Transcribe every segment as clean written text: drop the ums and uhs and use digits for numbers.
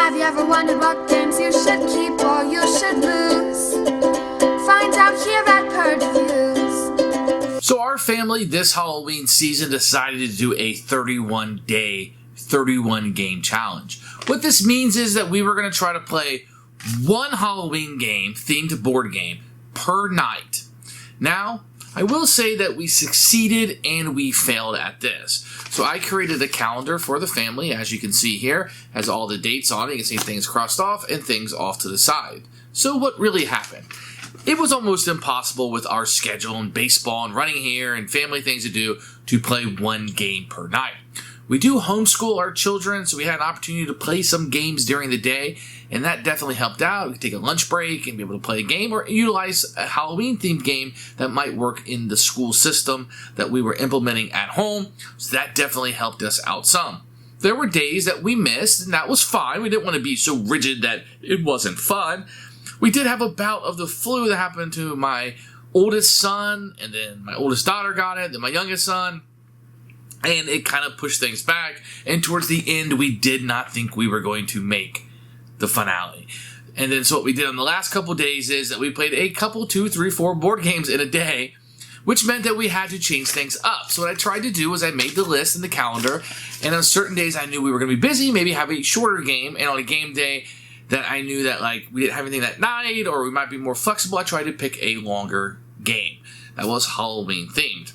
Have you ever wondered what games you should keep or you should lose? Find out here at Purge Reviews. So our family this Halloween season decided to do a 31-day, 31-game challenge. What this means is that we were going to try to play one Halloween game, themed board game, per night. Now, I will say that we succeeded and we failed at this. So I created a calendar for the family, as you can see here, has all the dates on it. You can see things crossed off and things off to the side. So what really happened? It was almost impossible with our schedule and baseball and running here and family things to do to play one game per night. We do homeschool our children, so we had an opportunity to play some games during the day, and that definitely helped out. We could take a lunch break and be able to play a game or utilize a Halloween-themed game that might work in the school system that we were implementing at home, so that definitely helped us out some. There were days that we missed, and that was fine. We didn't want to be so rigid that it wasn't fun. We did have a bout of the flu that happened to my oldest son, and then my oldest daughter got it, then my youngest son. And it kind of pushed things back. And towards the end, we did not think we were going to make the finale. And then so what we did on the last couple days is that we played a couple, 2, 3, 4 board games in a day, which meant that we had to change things up. So what I tried to do was I made the list in the calendar. And on certain days I knew we were going to be busy, maybe have a shorter game. And on a game day that I knew that like we didn't have anything that night or we might be more flexible, I tried to pick a longer game that was Halloween themed.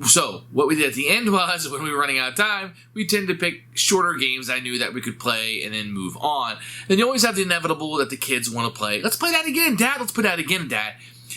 So, what we did at the end was, when we were running out of time, we tended to pick shorter games I knew that we could play and then move on. Then you always have the inevitable that the kids want to play. Let's play that again, Dad. Let's play that again, Dad.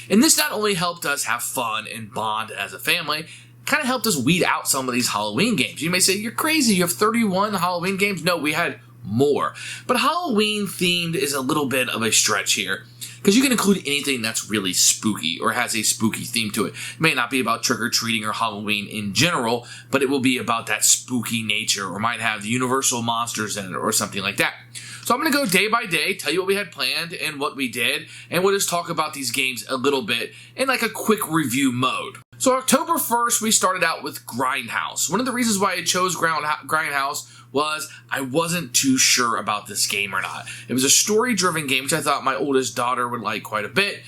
And this not only helped us have fun and bond as a family, kind of helped us weed out some of these Halloween games. You may say, you're crazy. You have 31 Halloween games? No, we had more. But Halloween themed is a little bit of a stretch here, because you can include anything that's really spooky or has a spooky theme to it. It may not be about trick-or-treating or Halloween in general, but it will be about that spooky nature or might have the universal monsters in it or something like that. So I'm going to go day by day, tell you what we had planned and what we did, and we'll just talk about these games a little bit in like a quick review mode. So October 1st, we started out with Grindhouse. One of the reasons why I chose Grindhouse was I wasn't too sure about this game or not. It was a story-driven game, which I thought my oldest daughter would like quite a bit,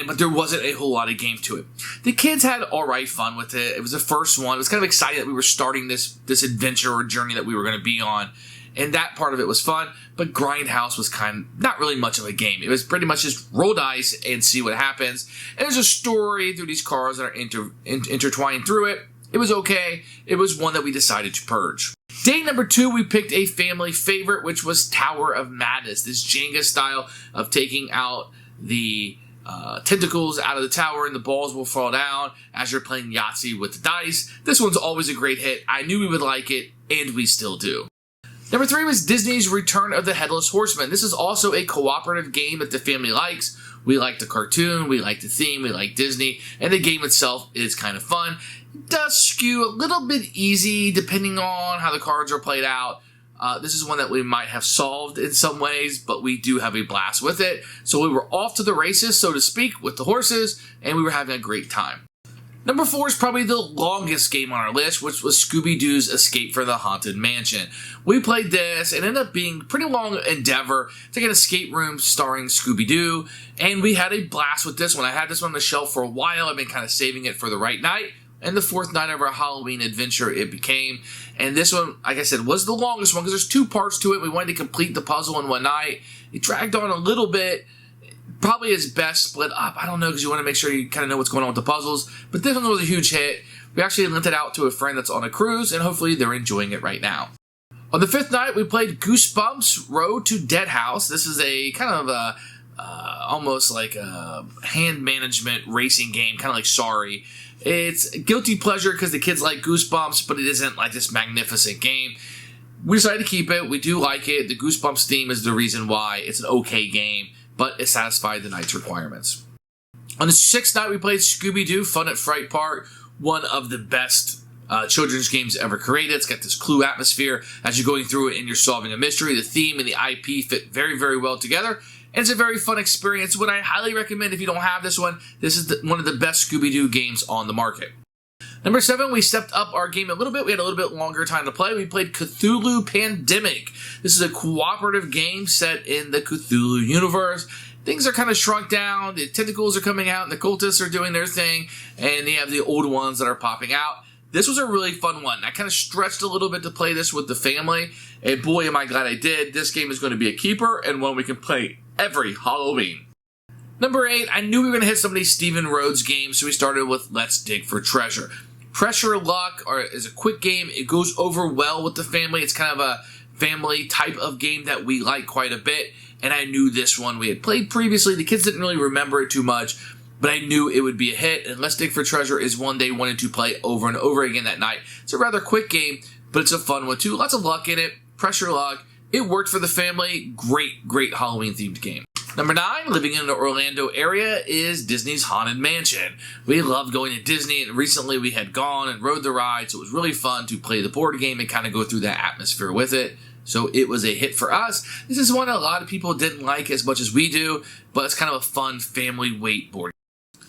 but there wasn't a whole lot of game to it. The kids had alright fun with it. It was the first one. It was kind of exciting that we were starting this adventure or journey that we were going to be on, and that part of it was fun, but Grindhouse was kind of not really much of a game. It was pretty much just roll dice and see what happens, and there's a story through these cards that are intertwined through it. It was okay. It was one that we decided to purge. Day number 2, we picked a family favorite, which was Tower of Madness. This Jenga style of taking out the tentacles out of the tower and the balls will fall down as you're playing Yahtzee with the dice. This one's always a great hit. I knew we would like it, and we still do. Number 3 was Disney's Return of the Headless Horseman. This is also a cooperative game that the family likes. We like the cartoon, we like the theme, we like Disney, and the game itself is kind of fun. It does skew a little bit easy depending on how the cards are played out. This is one that we might have solved in some ways, but we do have a blast with it. So we were off to the races, so to speak, with the horses, and we were having a great time. Number 4 is probably the longest game on our list, which was Scooby-Doo's Escape from the Haunted Mansion. We played this and ended up being a pretty long endeavor. It's like an escape room starring Scooby-Doo, and we had a blast with this one. I had this one on the shelf for a while. I've been kind of saving it for the right night, and the 4th night of our Halloween adventure it became. And this one, like I said, was the longest one because there's 2 parts to it. We wanted to complete the puzzle in one night. It dragged on a little bit. Probably is best split up. I don't know, because you want to make sure you kind of know what's going on with the puzzles. But this one was a huge hit. We actually lent it out to a friend that's on a cruise, and hopefully they're enjoying it right now. On the 5th night, we played Goosebumps Road to Dead House. This is a kind of a almost like a hand management racing game, kind of like Sorry. It's a guilty pleasure because the kids like Goosebumps, but it isn't like this magnificent game. We decided to keep it. We do like it. The Goosebumps theme is the reason why it's an okay game, but it satisfied the night's requirements. On the 6th night, we played Scooby-Doo Fun at Fright Park, one of the best children's games ever created. It's got this Clue atmosphere as you're going through it and you're solving a mystery. The theme and the IP fit very, very well together, and it's a very fun experience. What I highly recommend if you don't have this one, this is one of the best Scooby-Doo games on the market. Number 7, we stepped up our game a little bit. We had a little bit longer time to play. We played Cthulhu Pandemic. This is a cooperative game set in the Cthulhu universe. Things are kind of shrunk down. The tentacles are coming out, and the cultists are doing their thing, and you have the old ones that are popping out. This was a really fun one. I kind of stretched a little bit to play this with the family, and boy, am I glad I did. This game is going to be a keeper, and one we can play every Halloween. Number 8, I knew we were going to hit some of these Stephen Rhodes games, so we started with Let's Dig for Treasure. Pressure Luck is a quick game. It goes over well with the family. It's kind of a family type of game that we like quite a bit, and I knew this one we had played previously. The kids didn't really remember it too much, but I knew it would be a hit, and Let's Dig for Treasure is one they wanted to play over and over again that night. It's a rather quick game, but it's a fun one too. Lots of luck in it. Pressure Luck. It worked for the family. Great Halloween-themed game. Number 9, living in the Orlando area, is Disney's Haunted Mansion. We loved going to Disney, and recently we had gone and rode the ride, so it was really fun to play the board game and kind of go through that atmosphere with it. So it was a hit for us. This is one a lot of people didn't like as much as we do, but it's kind of a fun family weight board game.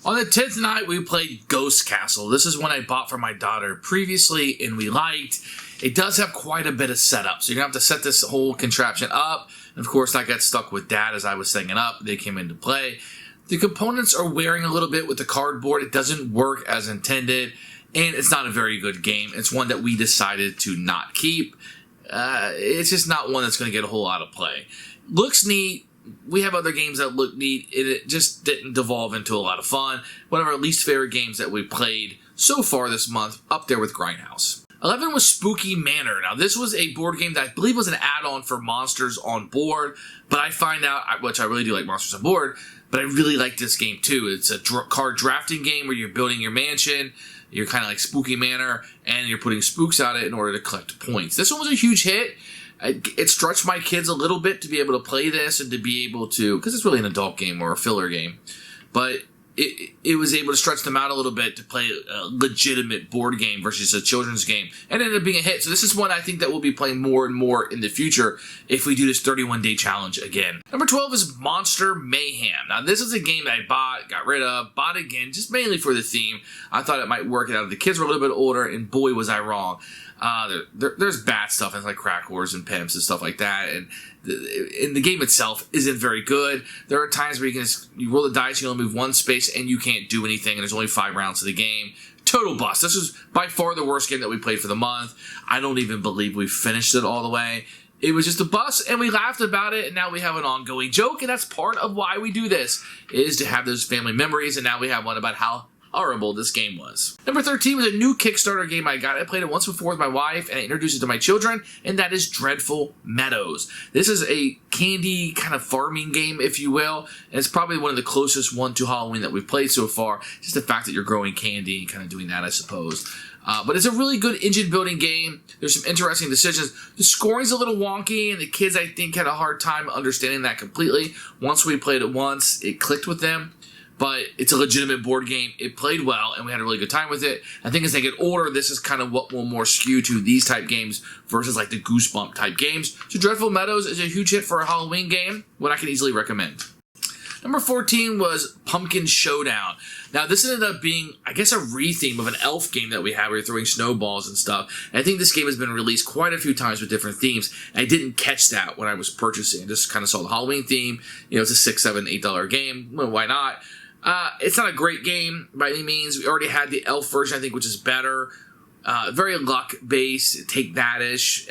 On the 10th night, we played Ghost Castle. This is one I bought for my daughter previously, and we liked. It does have quite a bit of setup, so you're going to have to set this whole contraption up. And of course, I got stuck with Dad as I was setting it up. They came into play. The components are wearing a little bit with the cardboard. It doesn't work as intended, and it's not a very good game. It's one that we decided to not keep. It's just not one that's going to get a whole lot of play. Looks neat. We have other games that look neat. It just didn't devolve into a lot of fun. One of our least favorite games that we played so far this month, up there with Grindhouse. 11 was Spooky Manor. Now, this was a board game that I believe was an add-on for Monsters on Board, but I find out, which I really do like Monsters on Board, but I really like this game too. It's a card drafting game where you're building your mansion, you're kind of like Spooky Manor, and you're putting spooks out it in order to collect points. This one was a huge hit. It stretched my kids a little bit to be able to play this and to be able to, because it's really an adult game or a filler game, but it was able to stretch them out a little bit to play a legitimate board game versus a children's game, and it ended up being a hit. So this is one I think that we'll be playing more and more in the future if we do this 31-day challenge again. Number 12 is Monster Mayhem. Now this is a game that I bought, got rid of, bought again, just mainly for the theme. I thought it might work out. The kids were a little bit older, and boy was I wrong. There's bad stuff, and like crack wars and pimps and stuff like that, and the game itself isn't very good. There are times where you roll the dice, you only move one space, and you can't do anything, and there's only 5 rounds of the game. Total bust. This was by far the worst game that we played for the month. I don't even believe we finished it all the way. It was just a bust, and we laughed about it, and now we have an ongoing joke, and that's part of why we do this, is to have those family memories, and now we have one about how horrible this game was. Number 13 was a new Kickstarter game I got. I played it once before with my wife, and I introduced it to my children, and that is Dreadful Meadows. This is a candy kind of farming game, if you will, and it's probably one of the closest one to Halloween that we've played so far. Just the fact that you're growing candy and kind of doing that, I suppose. But it's a really good engine building game. There's some interesting decisions. The scoring's a little wonky, and the kids, I think, had a hard time understanding that completely. Once we played it once, it clicked with them. But it's a legitimate board game. It played well, and we had a really good time with it. I think as they get older, this is kind of what will more skew to these type games versus like the Goosebump type games. So Dreadful Meadows is a huge hit for a Halloween game, one I can easily recommend. Number 14 was Pumpkin Showdown. Now, this ended up being, I guess, a retheme of an elf game that we had where you're throwing snowballs and stuff. And I think this game has been released quite a few times with different themes. And I didn't catch that when I was purchasing. I just kind of saw the Halloween theme. You know, it's a $6, $7, $8 game. Well, why not? It's not a great game by any means. We already had the elf version, I think, which is better. Very luck-based, take that-ish.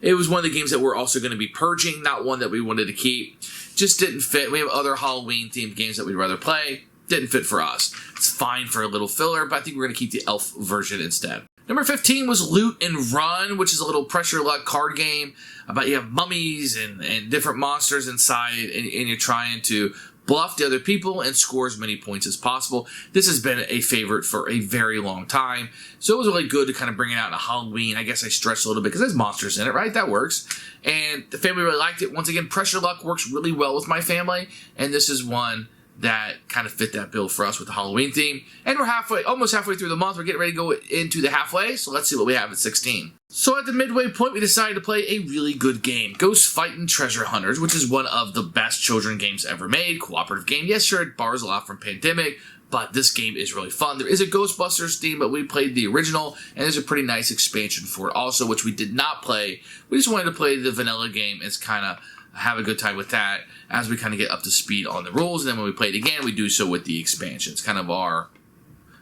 It was one of the games that we're also going to be purging, not one that we wanted to keep. Just didn't fit. We have other Halloween-themed games that we'd rather play. Didn't fit for us. It's fine for a little filler, but I think we're going to keep the elf version instead. Number 15 was Loot and Run, which is a little pressure luck card game about you have mummies and different monsters inside, and you're trying to bluff the other people and score as many points as possible. This has been a favorite for a very long time, so it was really good to kind of bring it out in a Halloween. I guess I stretched a little bit because there's monsters in it, right? That works. And the family really liked it. Once again, pressure luck works really well with my family, and this is one that kind of fit that bill for us with the Halloween theme. And we're almost halfway through the month. We're getting ready to go into the halfway, so let's see what we have at 16. So at the midway point, we decided to play a really good game, Ghost Fightin' Treasure Hunters, which is one of the best children games ever made, cooperative game. Yes, sure, it borrows a lot from Pandemic, but this game is really fun. There is a Ghostbusters theme, but we played the original, and there's a pretty nice expansion for it also, which we did not play. We just wanted to play the vanilla game and kind of have a good time with that as we kind of get up to speed on the rules. And then when we play it again, we do so with the expansion. It's kind of our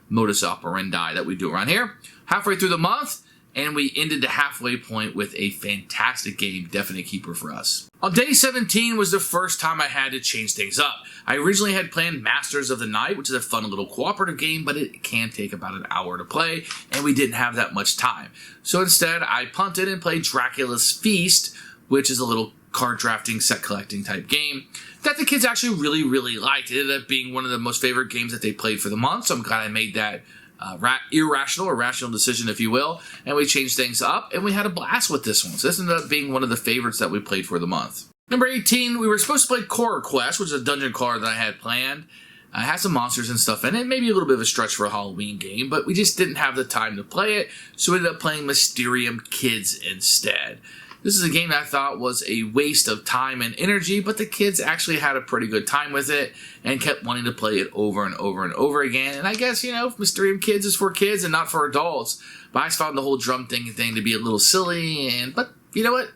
modus operandi that we do around here. Halfway through the month, and we ended the halfway point with a fantastic game, definitely a keeper for us. On day 17 was the first time I had to change things up. I originally had planned Masters of the Night, which is a fun little cooperative game, but it can take about an hour to play, and we didn't have that much time. So instead, I punted and played Dracula's Feast, which is a little card drafting, set collecting type game that the kids actually really liked. It ended up being one of the most favorite games that they played for the month, so I'm glad I made that irrational or rational decision, if you will, and we changed things up, and we had a blast with this one. So this ended up being one of the favorites that we played for the month. Number 18, we were supposed to play Core Quest, which is a dungeon crawler that I had planned. It has some monsters and stuff in it, maybe a little bit of a stretch for a Halloween game, but we just didn't have the time to play it, so we ended up playing Mysterium Kids instead. This is a game that I thought was a waste of time and energy, but the kids actually had a pretty good time with it and kept wanting to play it over and over and over again. And I guess, you know, Mysterium Kids is for kids and not for adults. But I just found the whole drum thing to be a little silly. But you know what?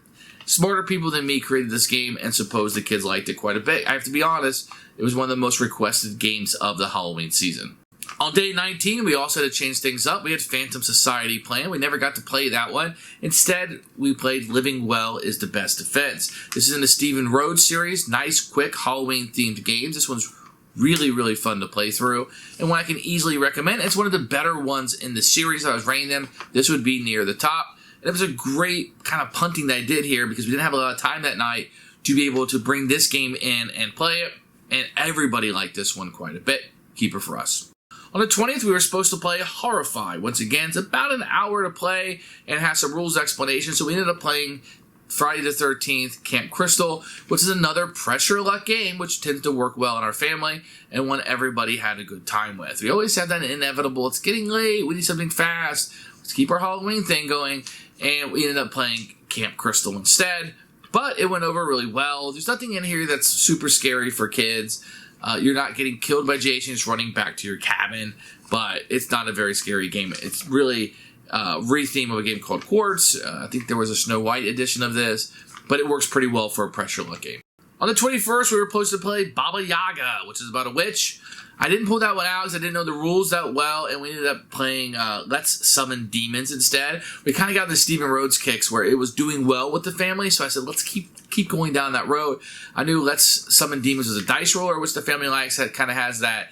Smarter people than me created this game, and suppose the kids liked it quite a bit. I have to be honest, it was one of the most requested games of the Halloween season. On day 19, we also had to change things up. We had Phantom Society planned. We never got to play that one. Instead, we played Living Well is the Best Defense. This is in the Stephen Rhodes series. Nice, quick, Halloween-themed games. This one's really fun to play through, and one I can easily recommend. It's one of the better ones in the series. I was rating them. This would be near the top. And it was a great kind of punting that I did here because we didn't have a lot of time that night to be able to bring this game in and play it, and everybody liked this one quite a bit. Keeper for us. On the 20th, we were supposed to play Horrify. Once again, it's about an hour to play and has some rules explanation, so we ended up playing Friday the 13th, Camp Crystal, which is another pressure luck game, which tends to work well in our family, and one everybody had a good time with. We always have that inevitable, it's getting late, we need something fast, let's keep our Halloween thing going, and we ended up playing Camp Crystal instead, but it went over really well. There's nothing in here that's super scary for kids. You're not getting killed by Jason, just running back to your cabin, but it's not a very scary game. It's really re-theme of a game called Quartz. I think there was a Snow White edition of this, but it works pretty well for a pressure luck game. On the 21st, we were supposed to play Baba Yaga, which is about a witch. I didn't pull that one out because I didn't know the rules that well, and we ended up playing Let's Summon Demons instead. We kind of got the Stephen Rhodes kicks where it was doing well with the family, so I said, let's keep going down that road. I knew Let's Summon Demons was a dice roller, which the family likes. That kind of has that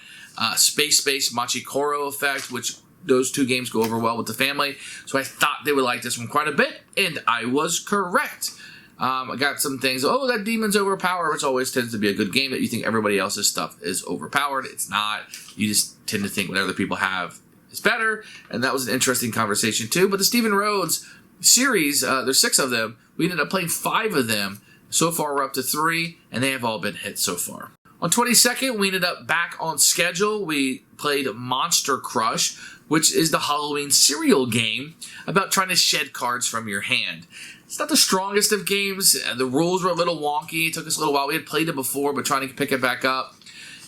space Machikoro effect, which those two games go over well with the family. So I thought they would like this one quite a bit, and I was correct. I got some things, that demon's overpowered, which always tends to be a good game that you think everybody else's stuff is overpowered. It's not. You just tend to think what other people have is better, and that was an interesting conversation too. But the Stephen Rhodes series, there's 6 of them. We ended up playing 5 of them. So far, we're up to 3, and they have all been hits so far. On 22nd, we ended up back on schedule. We played Monster Crush, which is the Halloween cereal game about trying to shed cards from your hand. It's not the strongest of games. The rules were a little wonky. It took us a little while. We had played it before, but trying to pick it back up.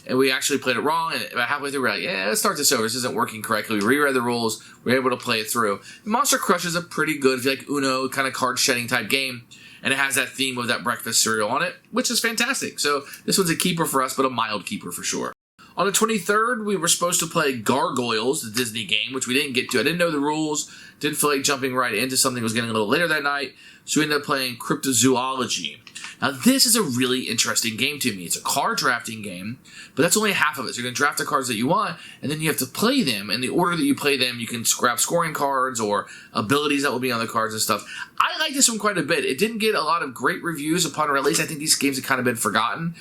And we actually played it wrong. And about halfway through, we're like, let's start this over. This isn't working correctly. We reread the rules. We were able to play it through. And Monster Crush is a pretty good, if you like Uno, kind of card shedding type game. And it has that theme of that breakfast cereal on it, which is fantastic. So this one's a keeper for us, but a mild keeper for sure. On the 23rd, we were supposed to play Gargoyles, the Disney game, which we didn't get to. I didn't know the rules. Didn't feel like jumping right into something that was getting a little later that night. So we ended up playing Cryptozoology. Now, this is a really interesting game to me. It's a card drafting game, but that's only half of it. So you're going to draft the cards that you want, and then you have to play them. And the order that you play them, you can grab scoring cards or abilities that will be on the cards and stuff. I like this one quite a bit. It didn't get a lot of great reviews upon release. I think these games have kind of been forgotten.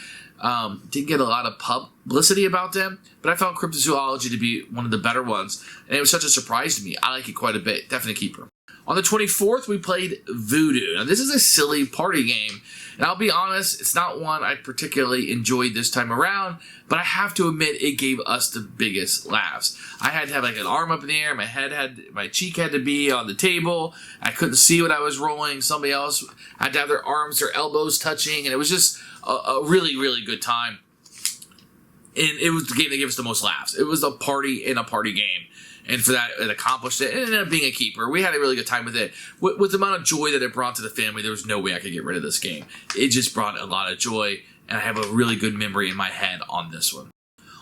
Didn't get a lot of publicity about them, but I found Cryptozoology to be one of the better ones, and it was such a surprise to me. I like it quite a bit. Definitely a keeper. On the 24th, we played Voodoo. Now, this is a silly party game, and I'll be honest, it's not one I particularly enjoyed this time around, but I have to admit it gave us the biggest laughs. I had to have like an arm up in the air, my cheek had to be on the table, I couldn't see what I was rolling, somebody else had to have their arms, their elbows touching, and it was just a really good time. And it was the game that gave us the most laughs. It was a party in a party game. And for that, it accomplished it. And it ended up being a keeper. We had a really good time with it. With the amount of joy that it brought to the family, there was no way I could get rid of this game. It just brought a lot of joy. And I have a really good memory in my head on this one.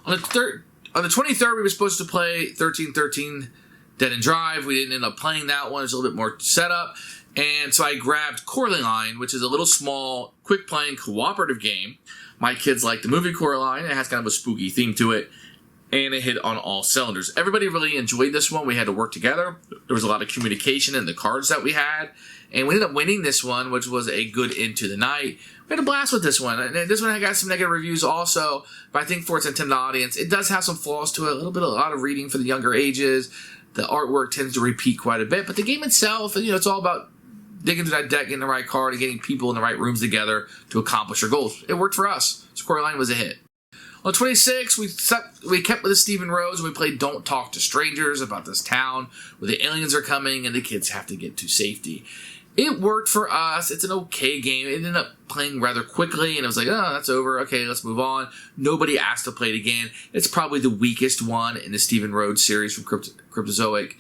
On the 23rd, we were supposed to play 1313 Dead and Drive. We didn't end up playing that one. It's a little bit more setup. And so I grabbed Coraline, which is a little small, quick-playing, cooperative game. My kids like the movie Coraline. It has kind of a spooky theme to it. And it hit on all cylinders. Everybody really enjoyed this one. We had to work together. There was a lot of communication in the cards that we had. And we ended up winning this one, which was a good end to the night. We had a blast with this one. And this one got some negative reviews also. But I think for its intended audience, it does have some flaws to it. A lot of reading for the younger ages. The artwork tends to repeat quite a bit. But the game itself, it's all about digging through that deck, getting the right card, and getting people in the right rooms together to accomplish your goals. It worked for us. Coraline was a hit. On 26, we kept with the Stephen Rhodes, and we played Don't Talk to Strangers about this town where the aliens are coming and the kids have to get to safety. It worked for us. It's an okay game. It ended up playing rather quickly, and it was like, oh, that's over. Okay, let's move on. Nobody asked to play it again. It's probably the weakest one in the Stephen Rhodes series from Cryptozoic.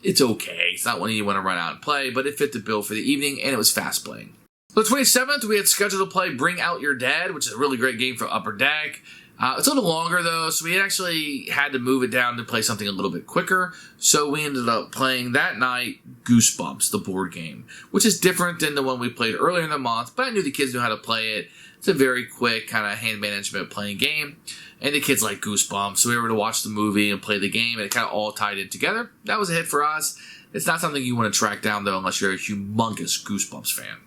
It's okay. It's not one you want to run out and play, but it fit the bill for the evening, and it was fast playing. On the 27th, we had scheduled to play Bring Out Your Dead, which is a really great game for Upper Deck. It's a little longer, though, so we actually had to move it down to play something a little bit quicker. So we ended up playing that night Goosebumps, the board game, which is different than the one we played earlier in the month, but I knew the kids knew how to play it. It's a very quick kind of hand management playing game, and the kids like Goosebumps, so we were able to watch the movie and play the game, and it kind of all tied in together. That was a hit for us. It's not something you want to track down, though, unless you're a humongous Goosebumps fan.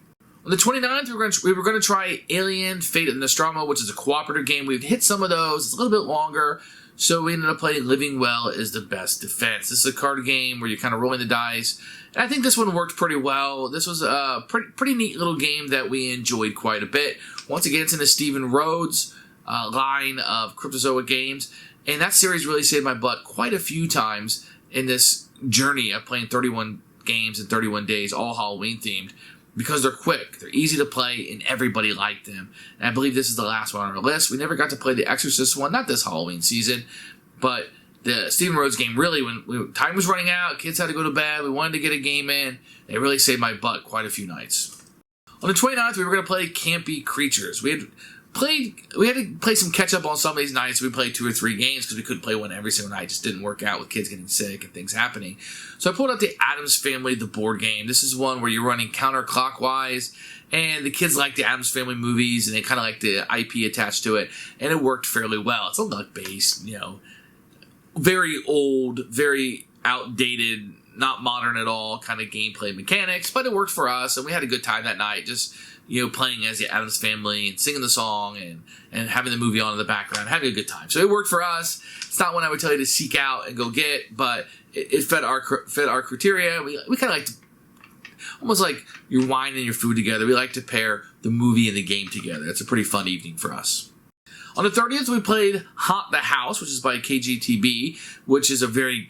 On the 29th, we were going to try Alien Fate of Nostromo, which is a cooperative game. We've hit some of those. It's a little bit longer, so we ended up playing Living Well is the Best Defense. This is a card game where you're kind of rolling the dice, and I think this one worked pretty well. This was a pretty neat little game that we enjoyed quite a bit. Once again, it's in the Stephen Rhodes line of Cryptozoic games, and that series really saved my butt quite a few times in this journey of playing 31 games in 31 days, all Halloween-themed. Because they're quick, they're easy to play, and everybody liked them. And I believe this is the last one on our list. We never got to play the Exorcist one, not this Halloween season, but the Stephen Rhodes game, really, when time was running out, kids had to go to bed, we wanted to get a game in, it really saved my butt quite a few nights. On the 29th, we were going to play Campy Creatures. We had to play some catch up on some of these nights. We played 2 or 3 games because we couldn't play one every single night. It just didn't work out with kids getting sick and things happening. So I pulled out the Addams Family, the board game. This is one where you're running counterclockwise, and the kids like the Addams Family movies, and they kind of like the IP attached to it, and it worked fairly well. It's a luck-based, very old, very outdated, not modern at all kind of gameplay mechanics, but it worked for us, and we had a good time that night, just playing as the Addams Family and singing the song and having the movie on in the background, having a good time. So it worked for us. It's not one I would tell you to seek out and go get, but it fit our criteria. We kind of like to, almost like your wine and your food together. We like to pair the movie and the game together. It's a pretty fun evening for us. On the 30th, we played Haunt the House, which is by KGTB, which is a very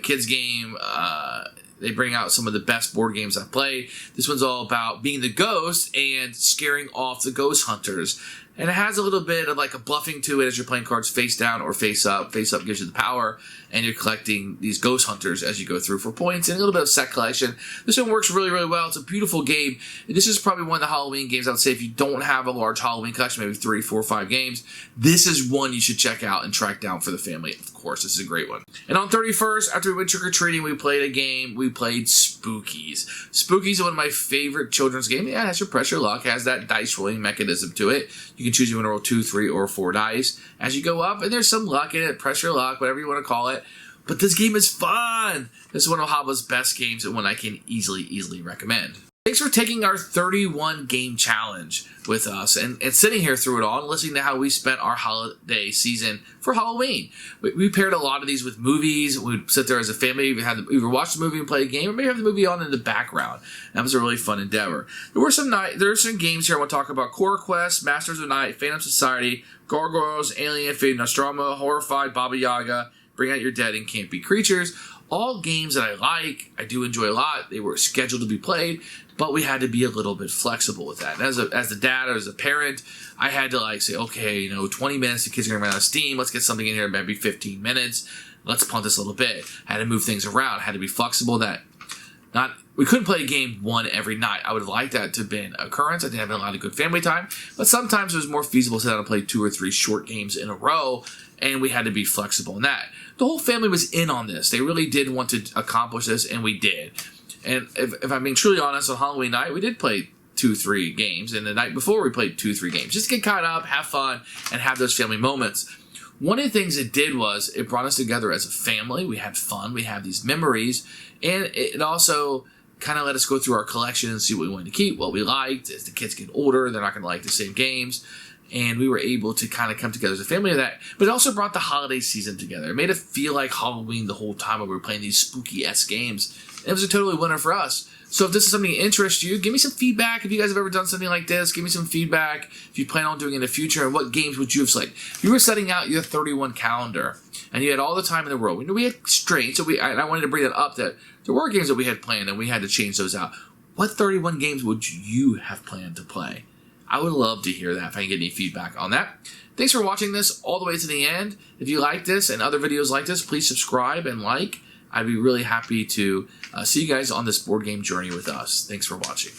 kids game. They bring out some of the best board games I've played. This one's all about being the ghost and scaring off the ghost hunters. And it has a little bit of like a bluffing to it as you're playing cards face down or face up. Face up gives you the power, and you're collecting these ghost hunters as you go through for points and a little bit of set collection. This one works really, really well. It's a beautiful game. And this is probably one of the Halloween games I would say if you don't have a large Halloween collection, maybe 3, 4, 5 games, this is one you should check out and track down for the family. Of course, this is a great one. And on 31st, after we went trick-or-treating, we played a game. We played Spookies. Spookies is one of my favorite children's games. Yeah, it has your pressure luck. It has that dice rolling mechanism to it. You can choose you want to roll 2, 3, or 4 dice as you go up, and there's some luck in it, pressure luck, whatever you want to call it. But this game is fun. This is one of Hava's best games and one I can easily recommend. Thanks for taking our 31 game challenge with us and sitting here through it all and listening to how we spent our holiday season for Halloween. We paired a lot of these with movies. We'd sit there as a family, either watch the movie and play a game, or maybe have the movie on in the background. That was a really fun endeavor. There are some games here I want to talk about: Core Quest, Masters of Night, Phantom Society, Gargoyles, Alien, Fate of Nostromo, Horrified, Baba Yaga, Bring Out Your Dead, and Campy Creatures. all games that I do enjoy a lot. They were scheduled to be played, but we had to be a little bit flexible with that. And as a dad or as a parent, I had to say, okay, 20 minutes, the kids are going to run out of steam. Let's get something in here, maybe 15 minutes. Let's punt this a little bit. I had to move things around. I had to be flexible. We couldn't play a game one every night. I would have liked that to have been an occurrence. I didn't have a lot of good family time. But sometimes it was more feasible to sit down and play 2 or 3 short games in a row, and we had to be flexible in that. The whole family was in on this. They really did want to accomplish this, and we did. And if I'm being truly honest, on Halloween night, we did play 2-3 games. And the night before, we played 2-3 games. Just to get caught up, have fun, and have those family moments. One of the things it did was it brought us together as a family. We had fun. We had these memories. And it also kind of let us go through our collection and see what we wanted to keep, what we liked. As the kids get older, they're not going to like the same games. And we were able to kind of come together as a family of that. But it also brought the holiday season together. It made it feel like Halloween the whole time when we were playing these spooky-esque games. And it was a totally winner for us. So if this is something that interests you, give me some feedback. If you guys have ever done something like this, give me some feedback. If you plan on doing it in the future, and what games would you have selected? If you were setting out your 31 calendar, and you had all the time in the world. We had strains, so I wanted to bring that up, that there were games that we had planned, and we had to change those out. What 31 games would you have planned to play? I would love to hear that if I can get any feedback on that. Thanks for watching this all the way to the end. If you like this and other videos like this, please subscribe and like. I'd be really happy to see you guys on this board game journey with us. Thanks for watching.